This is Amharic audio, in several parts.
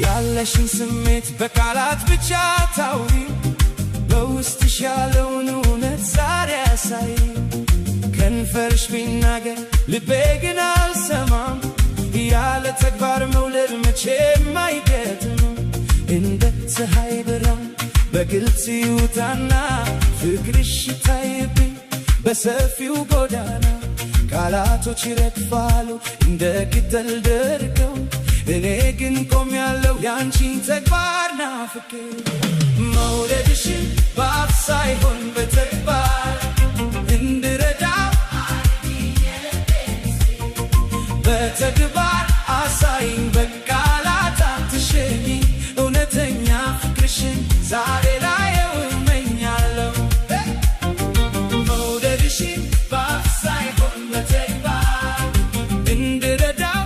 ያለሽን ስሜት በቃላት ብቻ ታውሪ በውስጥሽ ያለውን እውነት ዛሬ አሳይ ከንፈርሽ ቢናገር ልቤ ግን አልሰማም ያለ ተግባር መውለድ መቼም አይገጥምም እንደ ፀሐይ ብርሃን በግልጽ ይውጣና ፍቅርሽ ይታይብኝ በሰፊው ጎዳና ቃላቶች ይረግፋሉ እንደ ቅጠል ደርቀው እኔ ግን ቆሜያለሁ ያንቺን ተግባር ናፍቄ መውደድሽን በአፍ ሳይሆን በተግባር እንድረዳው በተግባር አሳይኝ በቃላት አትሸኝ እውነተኛ ፍቅርሽን ዛሬ ላይ እመኛለሁ መውደድሽን በአፍ ሳይሆን በተግባር እንድረዳው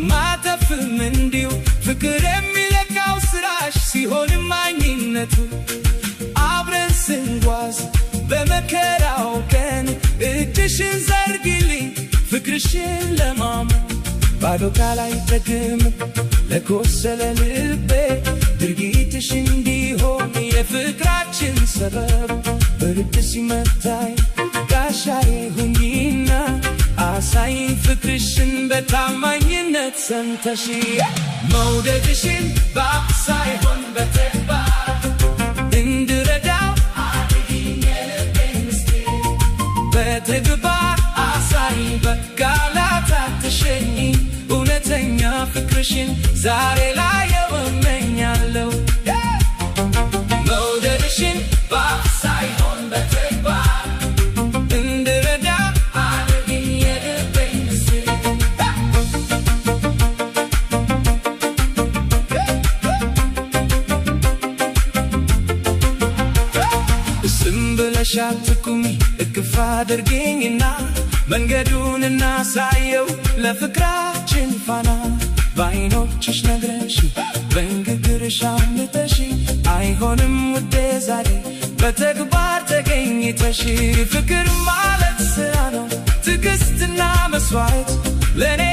ማተፍም እንዲሁ ፍቅር የሚለካው ስራሽ ሲሆን ማኝነቱ አብረን ስንጓዝ በመከራው ቀን እጅሽን ዘርግልኝ ፍቅርሽን ለማመን ባዶ ቃል አይጠግም ለቆሰለ ልቤ ድርጊትሽ እንዲሆን የፍቅራችን ሰበብ በርድ ሲመታኝ ጋሻዬ ሁኚና አሳይኝ ፍቅርሽን በታማኝነት ሰንተሽ መውደድሽን በአፍ ሳይሆን በተግባር እንድረዳው አድርጊኝ የልቤን ምስጢር በተግባር አሳይኝ በቃላት አትሸኝ እውነተኛ ፍቅርሽን ዛሬ ላይ እመኛለሁ መውደድሽን በአፍ ሳይሆን በተግባር ሻትኩኝ እቅፍ አድርጊኝና መንገዱን እናሳየው ለፍቅራችን ፋና በዓይኖችሽ ነግረሽ በንግግርሽ አምልጠሽ አይሆንም ውዴ ዛሬ በተግባር ተገኝተሽ ፍቅር ማለት ስራ ነው ትዕግስትና መስዋዕት ለኔ